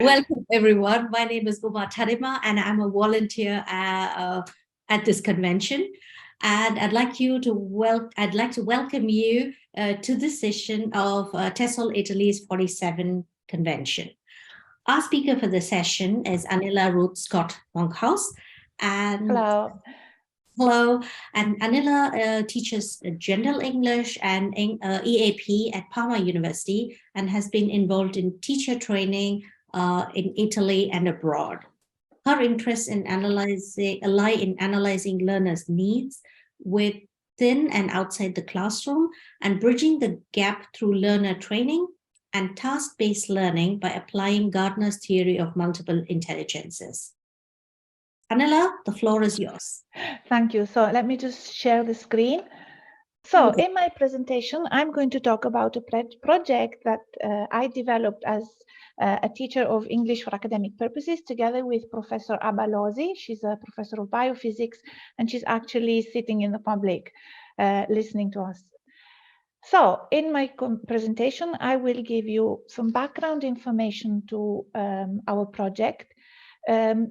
Welcome, everyone. My name is Uma Tarima, and I'm a volunteer at this convention. And I'd like to welcome you to this session of TESOL Italy's 47 convention. Our speaker for the session is Anila Ruth Scott Monkhouse. And Hello. And Anila teaches General English and EAP at Parma University and has been involved in teacher training in Italy and abroad. Her interests lie in analyzing learners' needs within and outside the classroom and bridging the gap through learner training and task-based learning by applying Gardner's theory of multiple intelligences. Anila, the floor is yours. Thank you. So let me just share the screen. So in my presentation, I'm going to talk about a project that I developed as a teacher of English for academic purposes together with Professor Aba Losi. She's a professor of biophysics, and she's actually sitting in the public listening to us. So in my presentation, I will give you some background information to our project,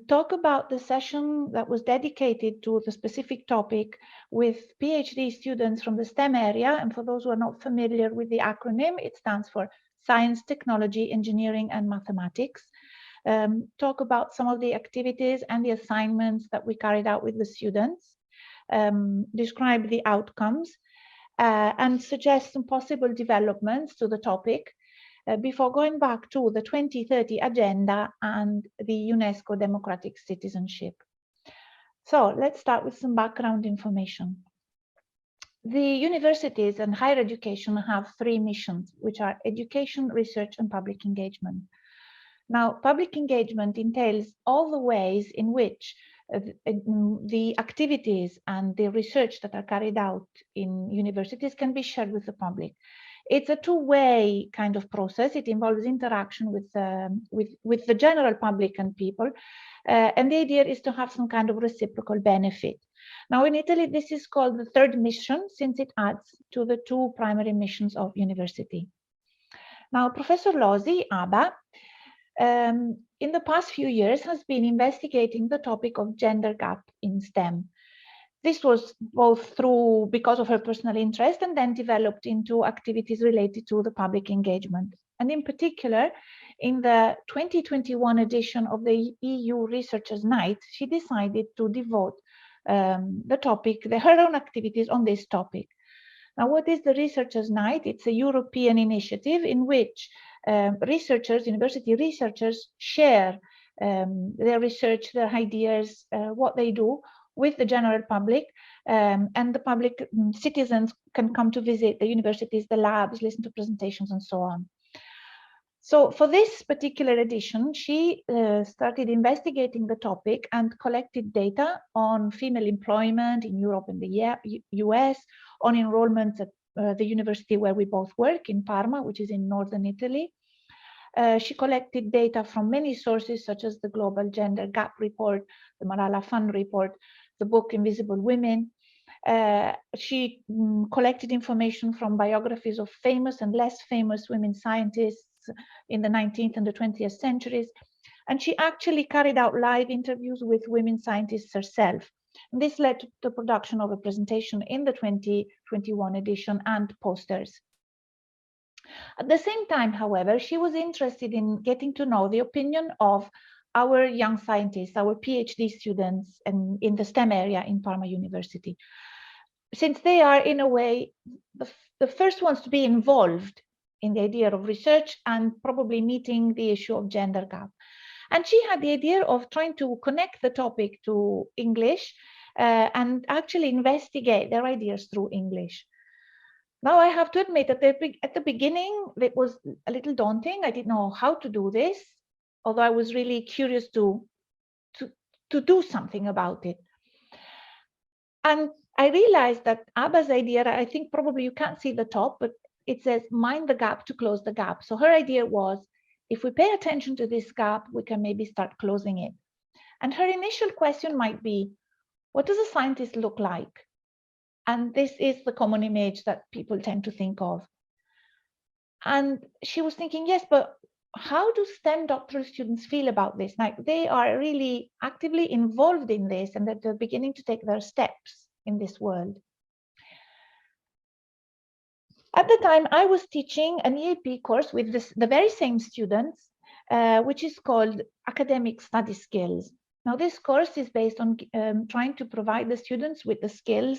talk about the session that was dedicated to the specific topic with PhD students from the STEM area. And for those who are not familiar with the acronym, it stands for Science, Technology, Engineering, and Mathematics. Talk about some of the activities and the assignments that we carried out with the students, describe the outcomes, and suggest some possible developments to the topic before going back to the 2030 agenda and the UNESCO democratic citizenship. So let's start with some background information. The universities and higher education have three missions, which are education, research, and public engagement. Now, public engagement entails all the ways in which the activities and the research that are carried out in universities can be shared with the public. It's a two-way kind of process. It involves interaction with the general public and people. And the idea is to have some kind of reciprocal benefit. Now, in Italy, this is called the third mission, since it adds to the two primary missions of university. Now, Professor Losi, Aba, in the past few years has been investigating the topic of gender gap in STEM. This was both because of her personal interest and then developed into activities related to the public engagement. And in particular, in the 2021 edition of the EU Researchers' Night, she decided to devote her own activities on this topic. Now, what is the Researchers' Night? It's a European initiative in which university researchers share their research, their ideas, what they do with the general public, and the public citizens can come to visit the universities, the labs, listen to presentations, and so on. So for this particular edition, she started investigating the topic and collected data on female employment in Europe and the US, on enrollments at the university where we both work in Parma, which is in northern Italy. She collected data from many sources, such as the Global Gender Gap Report, the Malala Fund Report, the book Invisible Women. She collected information from biographies of famous and less famous women scientists in the 19th and the 20th centuries. And she actually carried out live interviews with women scientists herself. And this led to the production of a presentation in the 2021 edition and posters. At the same time, however, she was interested in getting to know the opinion of our young scientists, our PhD students in the STEM area in Parma University, since they are, in a way, the first ones to be involved in the idea of research and probably meeting the issue of gender gap. And she had the idea of trying to connect the topic to English and actually investigate their ideas through English. Now, I have to admit that at the beginning, it was a little daunting. I didn't know how to do this, although I was really curious to do something about it. And I realized that Aba's idea, I think probably you can't see the top, but it says mind the gap to close the gap. So her idea was, if we pay attention to this gap, we can maybe start closing it. And her initial question might be, what does a scientist look like? And this is the common image that people tend to think of. And she was thinking, yes, but how do STEM doctoral students feel about this? Like, they are really actively involved in this, and that they're beginning to take their steps in this world. At the time, I was teaching an EAP course with the very same students, which is called Academic Study Skills. Now, this course is based on trying to provide the students with the skills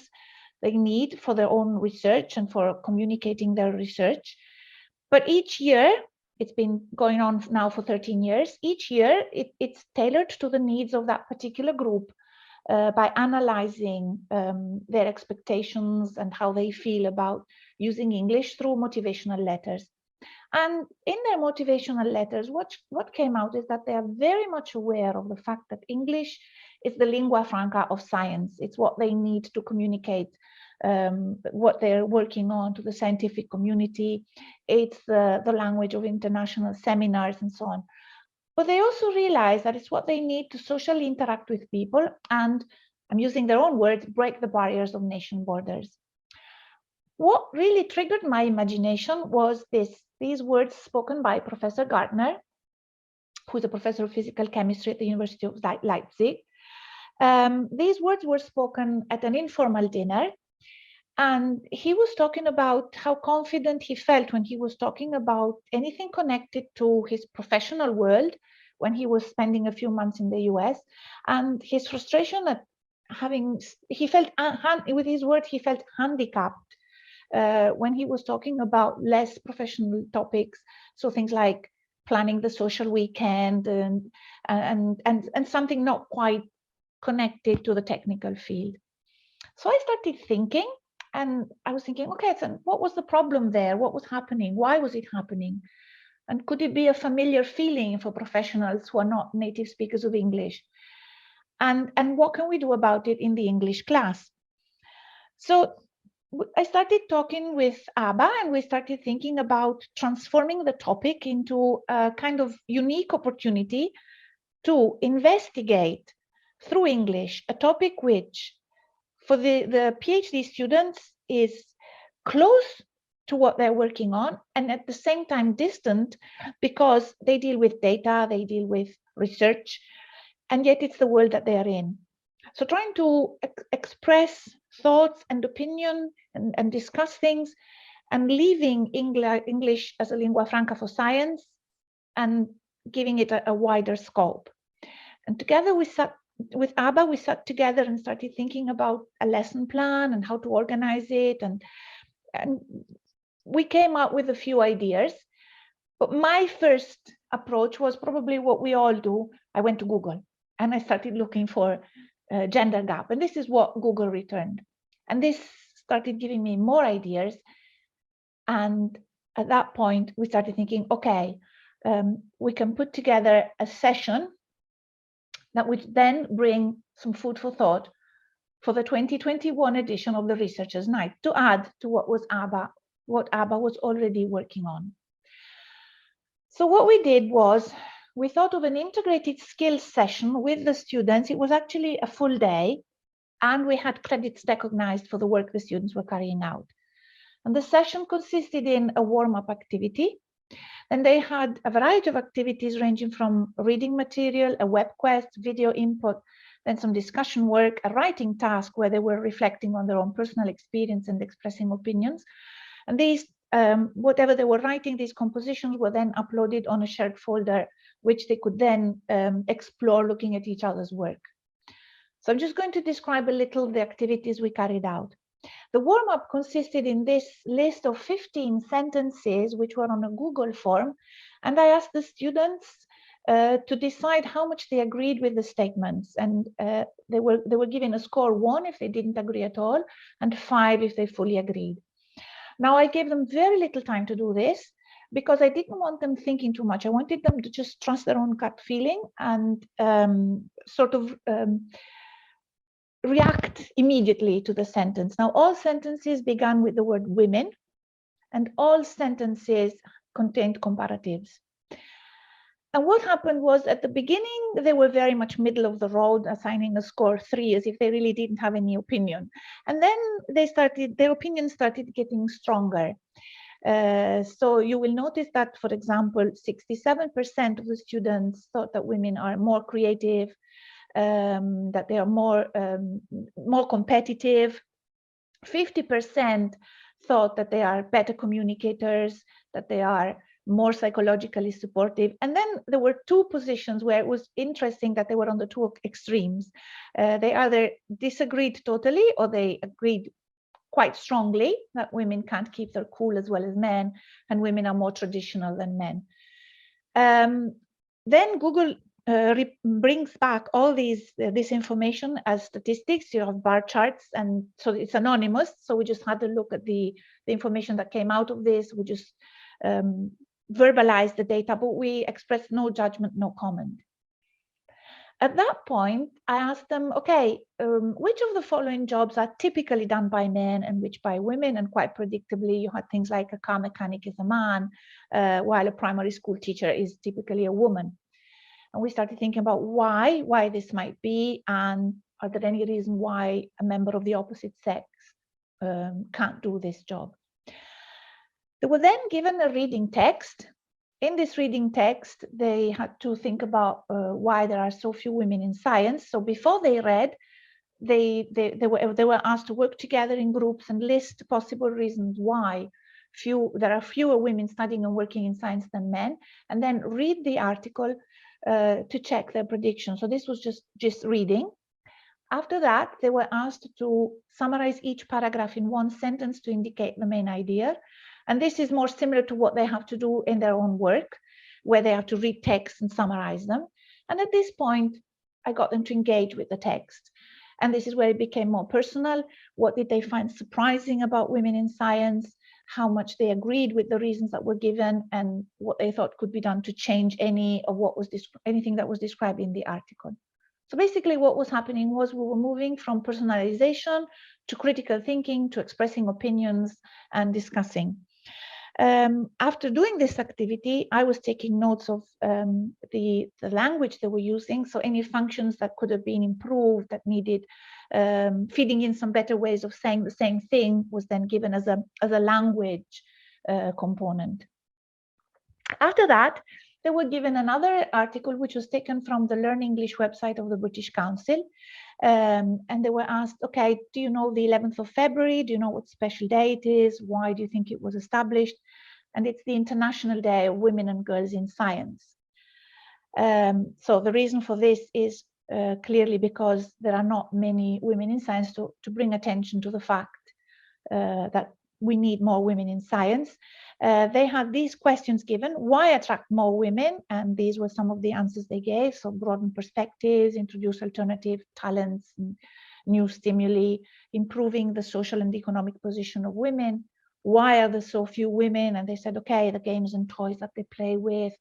they need for their own research and for communicating their research. But each year, it's been going on now for 13 years, each year it's tailored to the needs of that particular group by analyzing their expectations and how they feel about using English through motivational letters. And in their motivational letters, what came out is that they are very much aware of the fact that English is the lingua franca of science. It's what they need to communicate what they're working on to the scientific community. It's the language of international seminars and so on. But they also realize that it's what they need to socially interact with people and, I'm using their own words, break the barriers of nation borders. What really triggered my imagination was these words spoken by Professor Gartner, who's a professor of physical chemistry at the University of Leipzig. These words were spoken at an informal dinner, and he was talking about how confident he felt when he was talking about anything connected to his professional world when he was spending a few months in the US, and his frustration at he felt, with his words, he felt handicapped when he was talking about less professional topics. So things like planning the social weekend and something not quite connected to the technical field. So I started thinking, and I was thinking, okay, so what was the problem there? What was happening? Why was it happening? And could it be a familiar feeling for professionals who are not native speakers of English? And what can we do about it in the English class? So I started talking with Abba, and we started thinking about transforming the topic into a kind of unique opportunity to investigate through English a topic which, for the PhD students, is close to what they're working on, and at the same time distant, because they deal with data, they deal with research, and yet it's the world that they are in. So trying to express thoughts and opinion and discuss things, and leaving English as a lingua franca for science and giving it a wider scope. And together with Abba, we sat together and started thinking about a lesson plan and how to organize it. And we came up with a few ideas. But my first approach was probably what we all do. I went to Google and I started looking for gender gap. And this is what Google returned. And this started giving me more ideas. And at that point, we started thinking, okay, we can put together a session that would then bring some food for thought for the 2021 edition of the Researchers' Night, to add to what Abba was already working on. So what we did was, we thought of an integrated skills session with the students. It was actually a full day, and we had credits recognized for the work the students were carrying out. And the session consisted in a warm-up activity. And they had a variety of activities ranging from reading material, a web quest, video input, then some discussion work, a writing task where they were reflecting on their own personal experience and expressing opinions. And these, whatever they were writing, these compositions were then uploaded on a shared folder, which they could then explore looking at each other's work. So I'm just going to describe a little the activities we carried out. The warm-up consisted in this list of 15 sentences, which were on a Google form, and I asked the students to decide how much they agreed with the statements, and they were given a score 1 if they didn't agree at all, and 5 if they fully agreed. Now, I gave them very little time to do this, because I didn't want them thinking too much. I wanted them to just trust their own gut feeling and react immediately to the sentence. Now, all sentences began with the word women, and all sentences contained comparatives. And what happened was, at the beginning, they were very much middle of the road, assigning a score 3 as if they really didn't have any opinion. And then their opinions started getting stronger. So you will notice that, for example, 67% of the students thought that women are more creative, that they are more competitive. 50% thought that they are better communicators, that they are more psychologically supportive. And then there were two positions where it was interesting that they were on the two extremes. They either disagreed totally or they agreed quite strongly that women can't keep their cool as well as men, and women are more traditional than men. Then Google brings back all this information as statistics. You have bar charts, and so it's anonymous. So we just had to look at the information that came out of this. We just verbalized the data, but we expressed no judgment, no comment. At that point, I asked them, okay, which of the following jobs are typically done by men and which by women? And quite predictably, you had things like a car mechanic is a man, while a primary school teacher is typically a woman. And we started thinking about why this might be, and are there any reason why a member of the opposite sex can't do this job? They were then given a reading text. In this reading text, they had to think about why there are so few women in science. So before they read, they were asked to work together in groups and list possible reasons why there are fewer women studying and working in science than men, and then read the article to check their prediction. So this was just reading. After that, they were asked to summarize each paragraph in one sentence to indicate the main idea. And this is more similar to what they have to do in their own work, where they have to read text and summarize them. And at this point, I got them to engage with the text. And this is where it became more personal. What did they find surprising about women in science? How much they agreed with the reasons that were given, and what they thought could be done to change anything that was described in the article. So basically what was happening was we were moving from personalization to critical thinking to expressing opinions and discussing. After doing this activity, I was taking notes of the language they were using. So any functions that could have been improved, that needed feeding in some better ways of saying the same thing, was then given as a language component. After that, they were given another article which was taken from the Learn English website of the British Council. And they were asked, okay, do you know the 11th of February? Do you know what special day it is? Why do you think it was established? And it's the International Day of Women and Girls in Science. So the reason for this is clearly because there are not many women in science to bring attention to the fact that we need more women in science. They had these questions given: why attract more women? And these were some of the answers they gave. So broaden perspectives, introduce alternative talents, and new stimuli, improving the social and economic position of women. Why are there so few women? And they said, okay, the games and toys that they play with.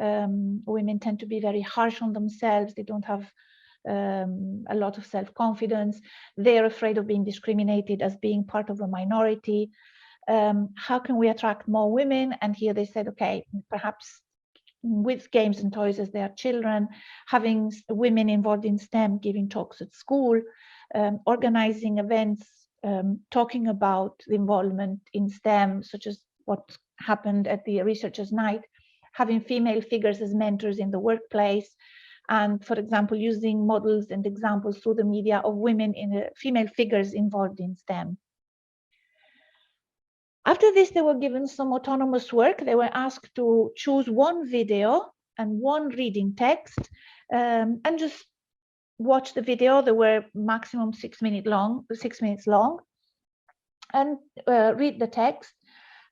Women tend to be very harsh on themselves. They don't have a lot of self-confidence. They're afraid of being discriminated as being part of a minority. How can we attract more women? And here they said, okay, perhaps with games and toys as they are children, having women involved in STEM, giving talks at school, organizing events, talking about the involvement in STEM, such as what happened at the Researchers' Night, having female figures as mentors in the workplace, and, for example, using models and examples through the media of women female figures involved in STEM. After this, they were given some autonomous work. They were asked to choose one video and one reading text, and just watch the video. They were maximum 6 minutes long, and read the text.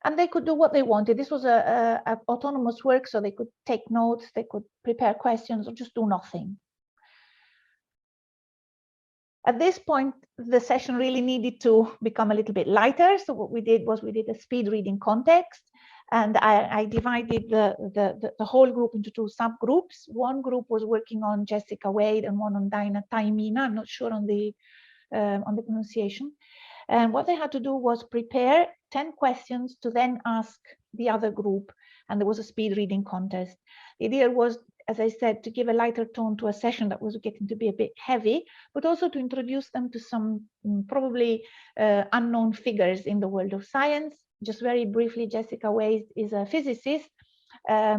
And they could do what they wanted. This was a autonomous work, so they could take notes, they could prepare questions, or just do nothing. At this point, the session really needed to become a little bit lighter. So what we did was we did a speed reading context, and I divided the whole group into two subgroups. One group was working on Jessica Wade and one on Dinah Taimina. I'm not sure on the pronunciation. And what they had to do was prepare 10 questions to then ask the other group, and there was a speed reading contest. The idea was, as I said, to give a lighter tone to a session that was getting to be a bit heavy, but also to introduce them to some probably unknown figures in the world of science. just very briefly, Jessica Wade is a physicist.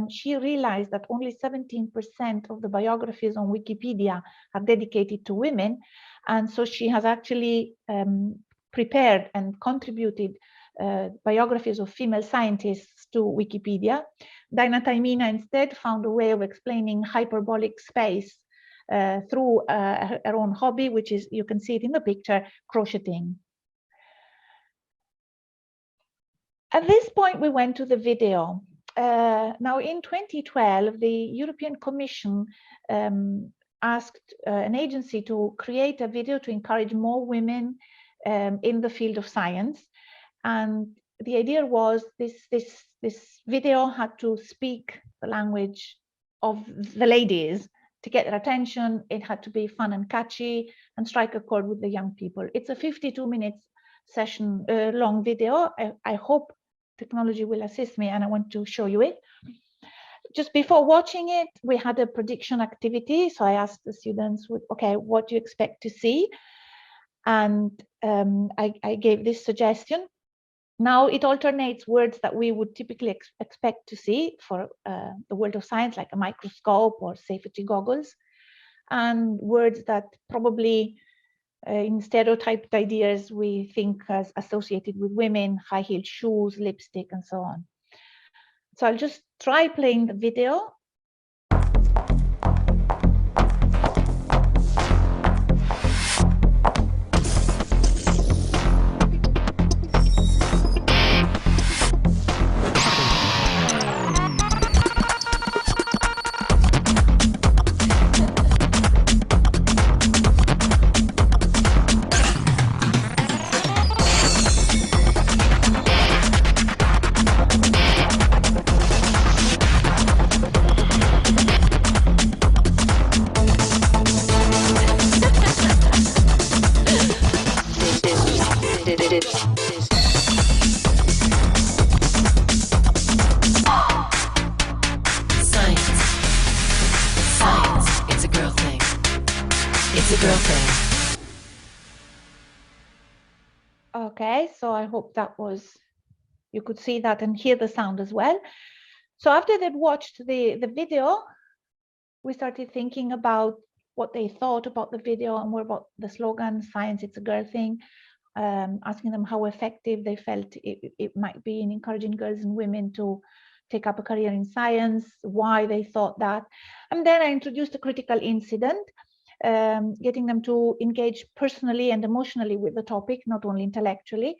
She realized that only 17% of the biographies on Wikipedia are dedicated to women. And so she has actually prepared and contributed biographies of female scientists to Wikipedia. Diana Taimina instead found a way of explaining hyperbolic space through her own hobby, which is, you can see it in the picture, crocheting. At this point, we went to the video. Now, in 2012, the European Commission asked an agency to create a video to encourage more women in the field of science. And the idea was this video had to speak the language of the ladies to get their attention. It had to be fun and catchy and strike a chord with the young people. It's a 52 minutes session long video. I hope technology will assist me, and I want to show you it. Just before watching it, we had a prediction activity. So I asked the students, okay, what do you expect to see? And I gave this suggestion. Now it alternates words that we would typically expect to see for the world of science, like a microscope or safety goggles, and words that probably in stereotyped ideas we think as associated with women, high-heeled shoes, lipstick, and so on. So I'll just try playing the video. Okay, so I hope that was, you could see that and hear the sound as well. So after they'd watched the video, we started thinking about what they thought about the video and more about the slogan, "Science, it's a girl thing," asking them how effective they felt it might be in encouraging girls and women to take up a career in science, why they thought that. And then I introduced a critical incident, getting them to engage personally and emotionally with the topic, not only intellectually.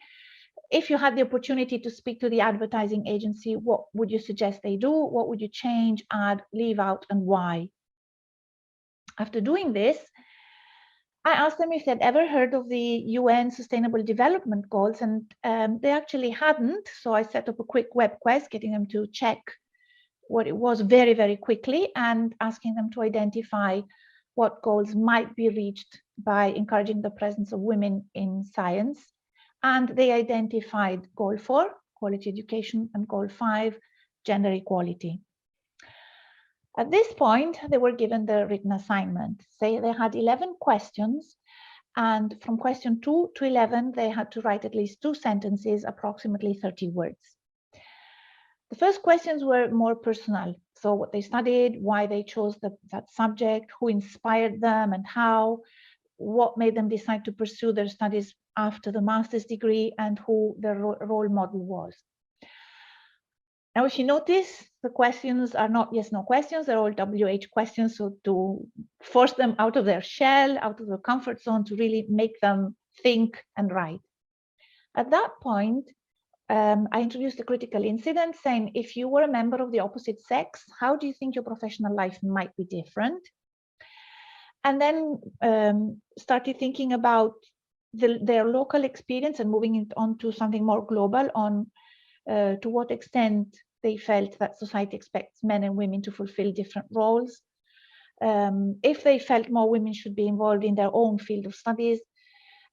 If you had the opportunity to speak to the advertising agency, what would you suggest they do? What would you change, add, leave out, and why? After doing this, I asked them if they'd ever heard of the UN Sustainable Development Goals, and they actually hadn't. So I set up a quick web quest, getting them to check what it was very, very quickly, and asking them to identify what goals might be reached by encouraging the presence of women in science. And they identified Goal 4, quality education, and Goal 5, gender equality. At this point, they were given the written assignment. Say they had 11 questions, and from question 2 to 11, they had to write at least 2 sentences, approximately 30 words. The first questions were more personal. So what they studied, why they chose that subject, who inspired them and how, what made them decide to pursue their studies after the master's degree, and who their role model was. Now, if you notice, the questions are not yes, no questions, they're all WH questions. So to force them out of their shell, out of their comfort zone, to really make them think and write. At that point, I introduced a critical incident, saying, if you were a member of the opposite sex, how do you think your professional life might be different? And then started thinking about their local experience and moving it on to something more global on to what extent they felt that society expects men and women to fulfill different roles, if they felt more women should be involved in their own field of studies,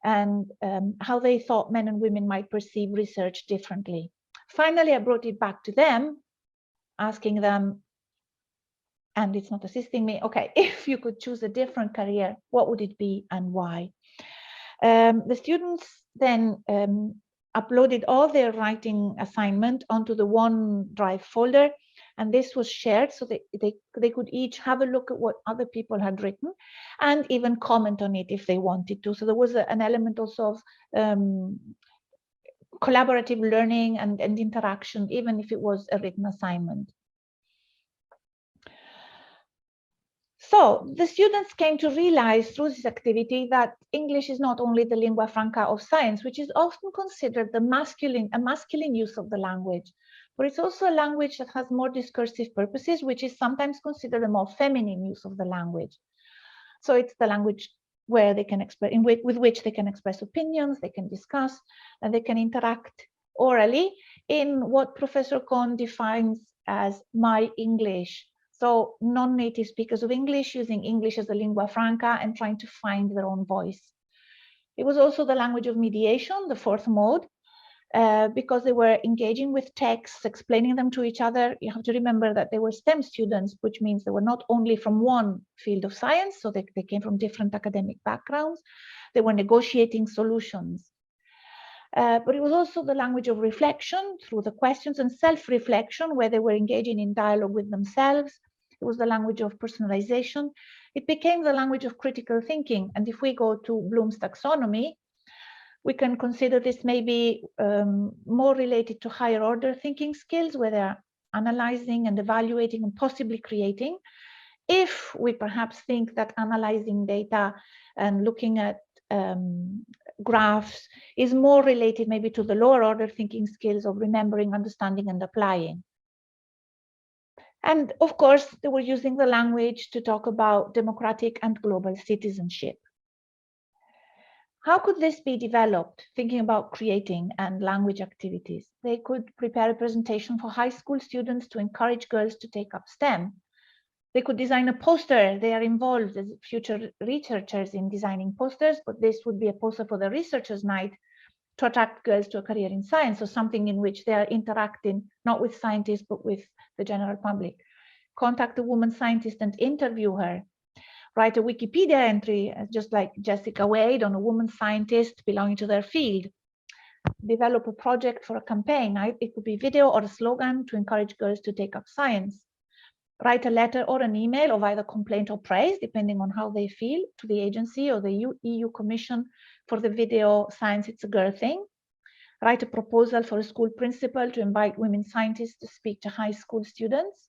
and how they thought men and women might perceive research differently. Finally, I brought it back to them, asking them, and it's not assisting me, okay, if you could choose a different career, what would it be and why? The students then uploaded all their writing assignment onto the OneDrive folder, and this was shared so they could each have a look at what other people had written and even comment on it if they wanted to. So there was an element also of collaborative learning and interaction, even if it was a written assignment. So the students came to realize through this activity that English is not only the lingua franca of science, which is often considered a masculine use of the language, but it's also a language that has more discursive purposes, which is sometimes considered a more feminine use of the language. So it's the language where they can express, with which they can express opinions, they can discuss, and they can interact orally in what Professor Kohn defines as my English. So non-native speakers of English using English as a lingua franca and trying to find their own voice. It was also the language of mediation, the fourth mode, because they were engaging with texts, explaining them to each other. You have to remember that they were STEM students, which means they were not only from one field of science, so they came from different academic backgrounds. They were negotiating solutions. But it was also the language of reflection through the questions and self-reflection, where they were engaging in dialogue with themselves. It was the language of personalization. It became the language of critical thinking. And if we go to Bloom's taxonomy, we can consider this maybe more related to higher order thinking skills, where they're analyzing and evaluating and possibly creating. If we perhaps think that analyzing data and looking at graphs is more related maybe to the lower order thinking skills of remembering, understanding, and applying. And of course, they were using the language to talk about democratic and global citizenship. How could this be developed? Thinking about creating and language activities. They could prepare a presentation for high school students to encourage girls to take up STEM. They could design a poster. They are involved as future researchers in designing posters, but this would be a poster for the researchers' night to attract girls to a career in science, or something in which they are interacting not with scientists, but with the general public. Contact a woman scientist and interview her. Write a Wikipedia entry, just like Jessica Wade, on a woman scientist belonging to their field. Develop a project for a campaign. It could be video or a slogan to encourage girls to take up science. Write a letter or an email of either complaint or praise, depending on how they feel, to the agency or the EU Commission for the video Science It's a Girl Thing. Write a proposal for a school principal to invite women scientists to speak to high school students.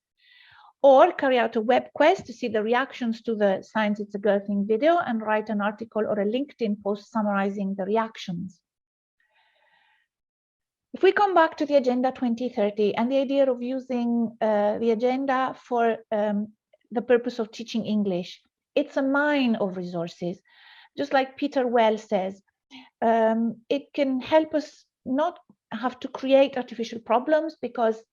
Or carry out a web quest to see the reactions to the Science It's a Girl Thing video and write an article or a LinkedIn post summarizing the reactions. If we come back to the Agenda 2030 and the idea of using the agenda for the purpose of teaching English, it's a mine of resources. Just like Peter Wells says, it can help us not have to create artificial problems, because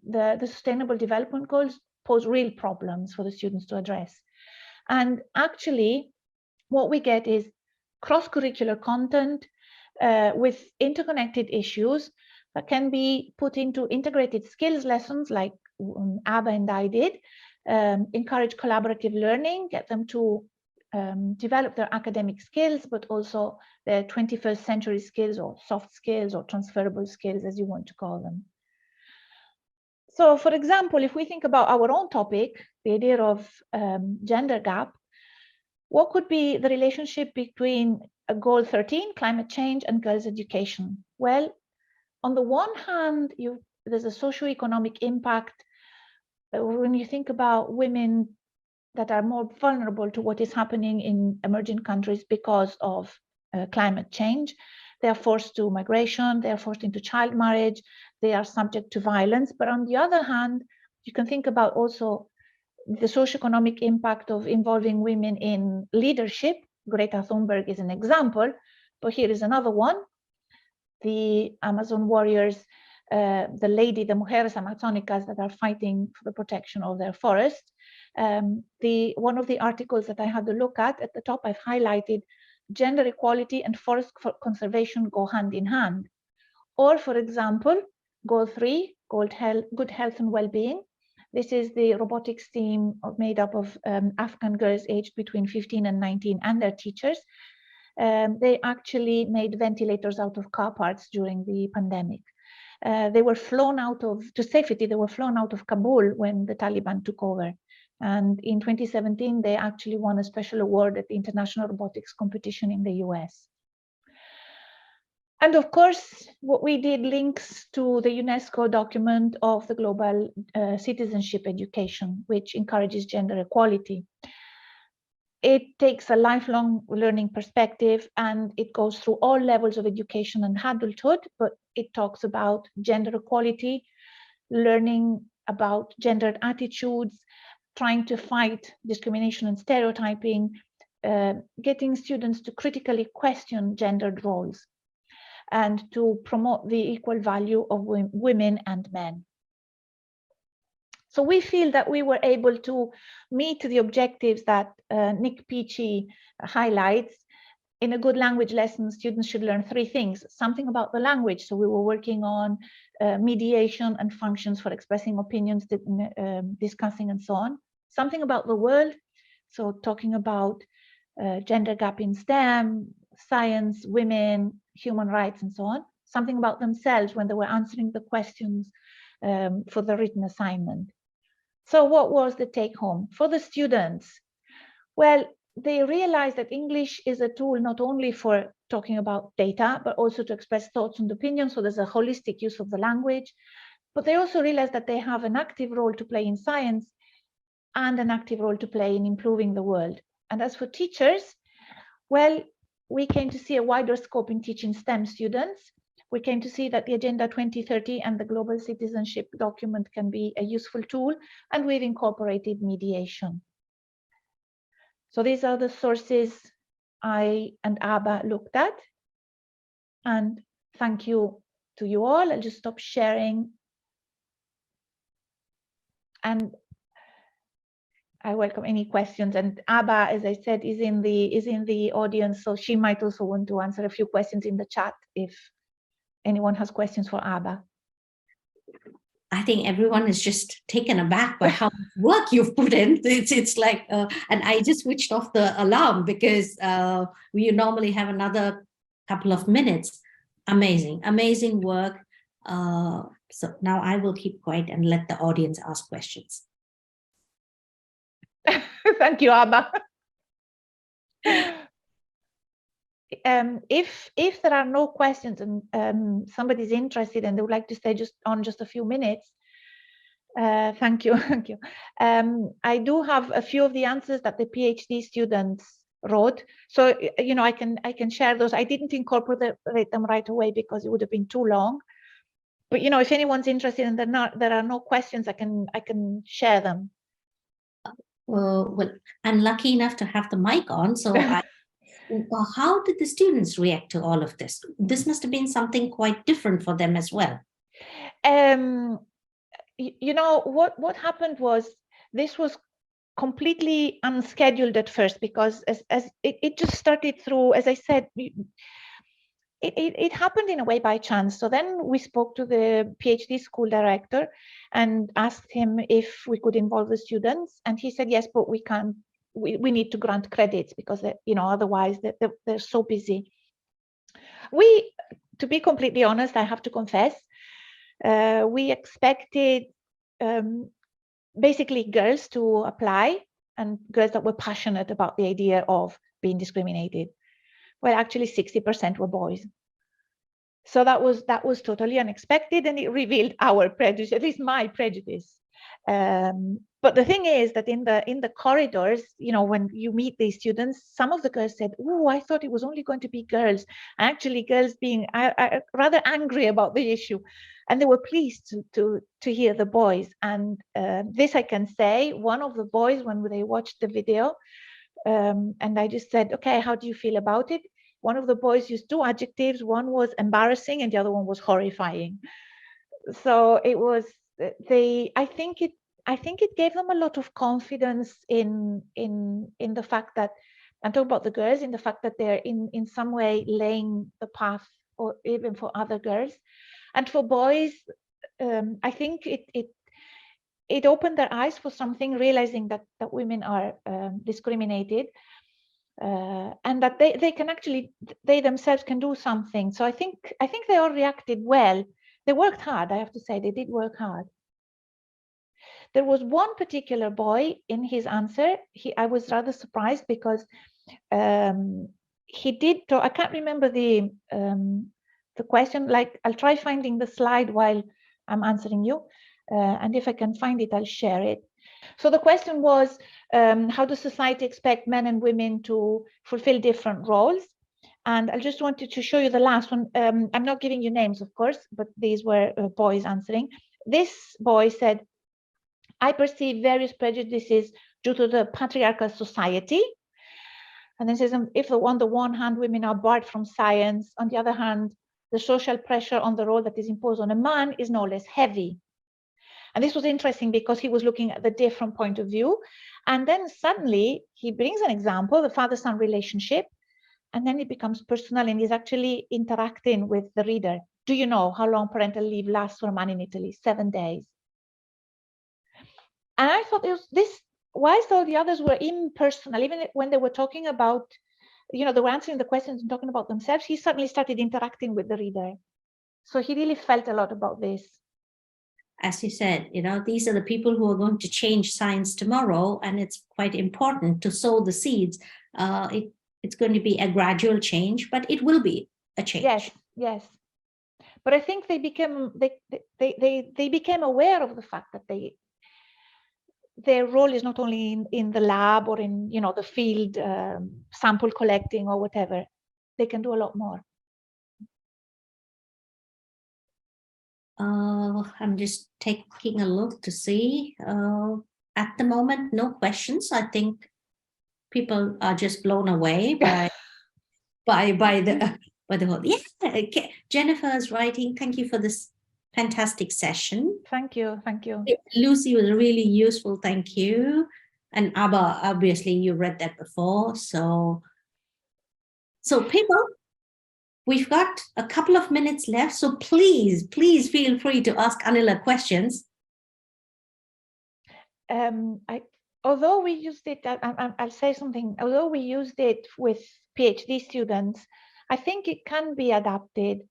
the Sustainable Development Goals pose real problems for the students to address. And actually, what we get is cross-curricular content with interconnected issues that can be put into integrated skills lessons like Abba and I did, encourage collaborative learning, get them to develop their academic skills, but also their 21st century skills, or soft skills, or transferable skills, as you want to call them. So, for example, if we think about our own topic, the idea of gender gap, what could be the relationship between Goal 13, climate change, and girls' education? Well, on the one hand, there's a socioeconomic impact when you think about women that are more vulnerable to what is happening in emerging countries because of climate change. They are forced to migration, they are forced into child marriage, they are subject to violence. But on the other hand, you can think about also the socioeconomic impact of involving women in leadership. Greta Thunberg is an example, but here is another one. The Amazon warriors, the Mujeres Amazonicas that are fighting for the protection of their forest. One of the articles that I had to look at the top, I've highlighted gender equality and forest conservation go hand in hand. Or, for example, Goal 3, good health and well-being. This is the robotics team made up of Afghan girls aged between 15 and 19 and their teachers. they actually made ventilators out of car parts during the pandemic. They were flown out of, to safety, they were flown out of Kabul when the Taliban took over. And in 2017, they actually won a special award at the International Robotics Competition in the US. And of course, what we did links to the UNESCO document of the Global Citizenship Education, which encourages gender equality. It takes a lifelong learning perspective, and it goes through all levels of education and adulthood, but it talks about gender equality, learning about gendered attitudes, trying to fight discrimination and stereotyping, getting students to critically question gendered roles, and to promote the equal value of women and men. So we feel that we were able to meet the objectives that Nick Peachy highlights. In a good language lesson, students should learn 3 things: something about the language. So we were working on mediation and functions for expressing opinions, discussing and so on. Something about the world. So talking about gender gap in STEM, science, women, human rights, and so on. Something about themselves when they were answering the questions for the written assignment. So what was the take home for the students? Well, they realized that English is a tool not only for talking about data, but also to express thoughts and opinions. So there's a holistic use of the language. But they also realized that they have an active role to play in science and an active role to play in improving the world. And as for teachers, well, we came to see a wider scope in teaching STEM students. We came to see that the Agenda 2030 and the Global Citizenship document can be a useful tool, and we've incorporated mediation. So these are the sources I and Abba looked at. And thank you to you all. I'll just stop sharing. And I welcome any questions. And Abba, as I said, is in the audience, so she might also want to answer a few questions in the chat if anyone has questions for Abba. I think everyone is just taken aback by how much work you've put in. It's like, and I just switched off the alarm because we normally have another couple of minutes. Amazing, amazing work. So now I will keep quiet and let the audience ask questions. Thank you, Abba. If there are no questions and somebody's interested and they would like to stay just a few minutes, thank you, thank you. I do have a few of the answers that the PhD students wrote, so you know I can share those. I didn't incorporate them right away because it would have been too long. But you know, if anyone's interested and there are no questions, I can share them. Well, I'm lucky enough to have the mic on, so how did the students react to all of this? This must have been something quite different for them as well. You know, what happened was this was completely unscheduled at first, because as it just started through, as I said, it happened in a way by chance. So then we spoke to the PhD school director and asked him if we could involve the students, and he said yes, but we can't. We need to grant credits because you know, otherwise they're so busy. We, to be completely honest, I have to confess, we expected basically girls to apply, and girls that were passionate about the idea of being discriminated. Well, actually 60% were boys. So that was totally unexpected, and it revealed our prejudice, at least my prejudice. But the thing is that in the corridors, you know, when you meet these students, some of the girls said, "Oh, I thought it was only going to be girls." Actually, girls being rather angry about the issue, and they were pleased to hear the boys. And this I can say, one of the boys, when they watched the video, and I just said, "Okay, how do you feel about it?" One of the boys used 2 adjectives. One was embarrassing, and the other one was horrifying. So it was I think it gave them a lot of confidence in the fact that, I'm talking about the girls, in the fact that they're in some way laying the path, or even for other girls. And for boys, I think it opened their eyes for something, realizing that women are discriminated. and that they can actually, they themselves can do something. So I think they all reacted well. They worked hard, I have to say, they did work hard. There was one particular boy in his answer, I was rather surprised because he did, I can't remember the question, like I'll try finding the slide while I'm answering you, and if I can find it, I'll share it. So the question was, how does society expect men and women to fulfill different roles? And I just wanted to show you the last one. I'm not giving you names, of course, but these were boys answering. This boy said, I perceive various prejudices due to the patriarchal society. And then says, if on the one hand, women are barred from science, on the other hand, the social pressure on the role that is imposed on a man is no less heavy. And this was interesting because he was looking at the different point of view. And then suddenly he brings an example, the father-son relationship, and then it becomes personal and he's actually interacting with the reader. Do you know how long parental leave lasts for a man in Italy? 7 days. And I thought whilst all the others were impersonal, even when they were talking about, they were answering the questions and talking about themselves, he suddenly started interacting with the reader. So he really felt a lot about this. As you said, these are the people who are going to change science tomorrow, and it's quite important to sow the seeds. It's going to be a gradual change, but it will be a change. Yes. But I think they became aware of the fact that their role is not only in the lab or in the field, sample collecting or whatever. They can do a lot more. I'm just taking a look to see. At the moment, no questions. I think people are just blown away by the whole. Yeah, okay. Jennifer is writing. Thank you for this fantastic session. Thank you. Lucy was really useful. Thank you. And Abba, obviously you read that before. So people, we've got a couple of minutes left. So please feel free to ask Anila questions. Although we used it, I'll say something. Although we used it with PhD students, I think it can be adapted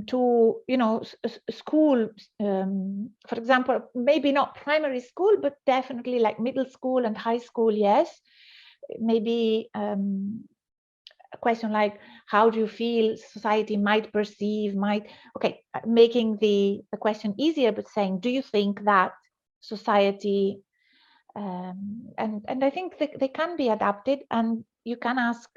to school, for example, maybe not primary school, but definitely like middle school and high school. Yes, maybe a question like, how do you feel society might perceive, making the question easier, but saying, do you think that society, and I think they can be adapted, and you can ask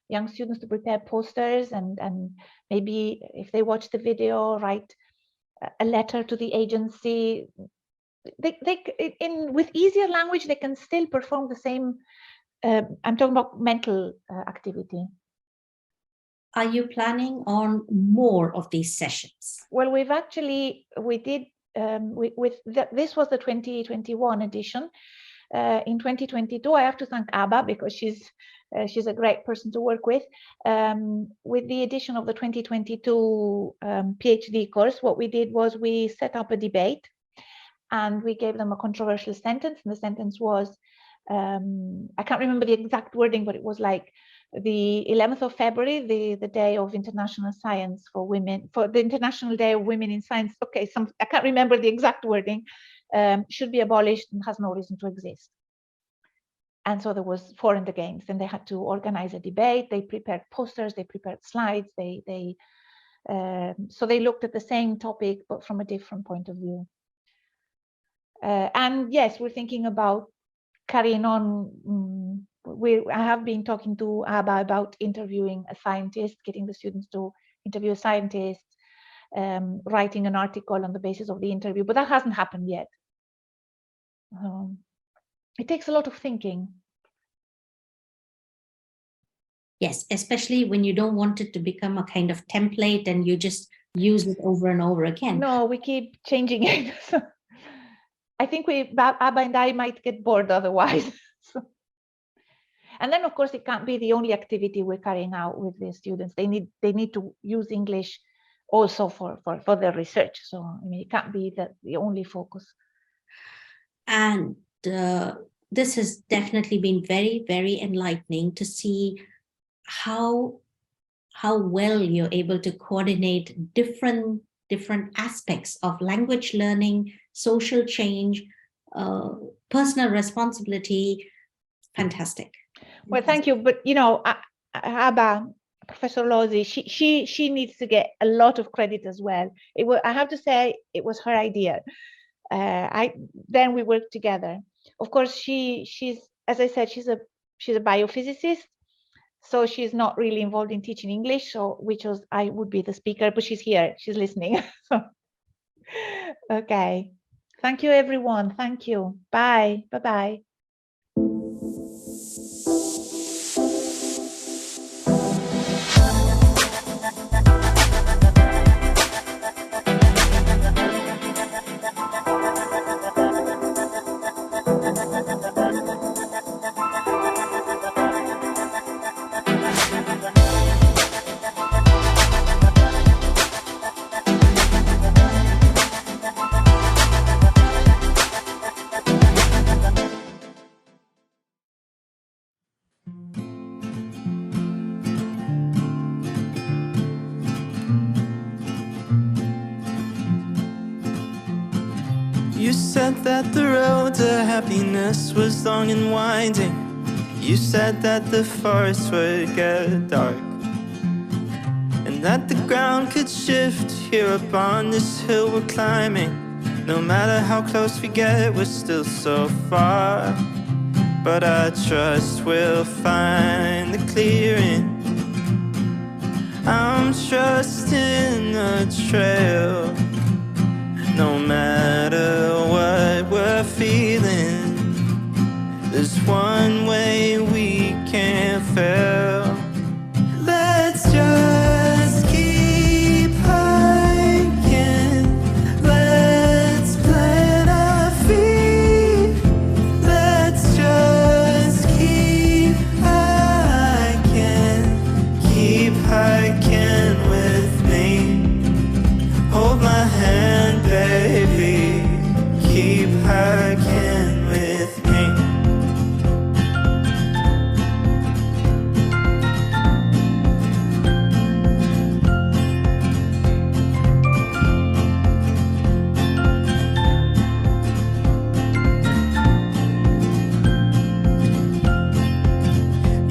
young students to prepare posters, and maybe if they watch the video, write a letter to the agency. With easier language, they can still perform the same. I'm talking about mental activity. Are you planning on more of these sessions? Well, we did. This was the 2021 edition. In 2022, I have to thank Abba because she's a great person to work with. With the edition of the 2022 PhD course, what we did was we set up a debate, and we gave them a controversial sentence. And the sentence was, I can't remember the exact wording, but it was like, the 11th of February, the day of International Science for Women, for the International Day of Women in Science. Okay, I can't remember the exact wording. Should be abolished and has no reason to exist. And so there was for and against, and they had to organize a debate. They prepared posters, they prepared slides. So they looked at the same topic, but from a different point of view. And yes, we're thinking about carrying on. I have been talking to Abba about interviewing a scientist, getting the students to interview a scientist, writing an article on the basis of the interview, but that hasn't happened yet. It takes a lot of thinking. Yes, especially when you don't want it to become a kind of template and you just use it over and over again. No, we keep changing it. I think Abba and I might get bored otherwise. And then, of course, it can't be the only activity we're carrying out with the students. They need to use English also for their research. So I mean, it can't be the only focus. And this has definitely been very, very enlightening to see how well you're able to coordinate different aspects of language learning, social change, personal responsibility. Fantastic. Well, thank you. But, you know, Abba, Professor Lozzi, she needs to get a lot of credit as well. I have to say, it was her idea. Then we worked together. Of course, she's, as I said, she's a biophysicist, so she's not really involved in teaching English. So I would be the speaker, but she's here, she's listening. Okay, thank you, everyone. Thank you. Bye. Bye. You said that the road to happiness was long and winding. You said that the forest would get dark, and that the ground could shift here upon this hill we're climbing. No matter how close we get, we're still so far. But I trust we'll find the clearing. I'm trusting the trail. No matter what we're feeling, there's one way we can't fail. Let's just keep hiking. Let's plant our feet. Let's just keep hiking. Keep hiking with me. Hold my hand, baby, keep hiking with me.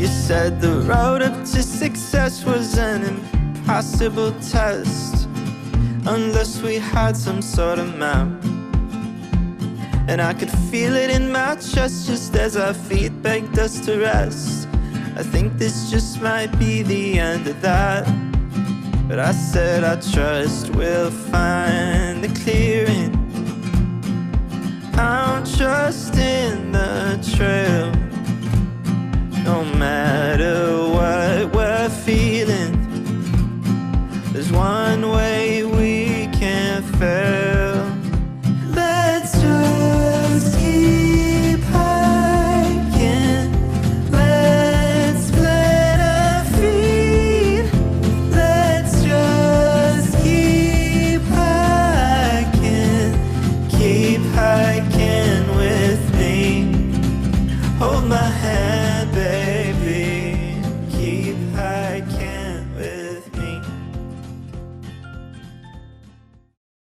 You said the road up to success was an impossible test unless we had some sort of map. And I could feel it in my chest just as our feet begged us to rest. I think this just might be the end of that. But I said I trust we'll find the clearing. I'm trusting the trail.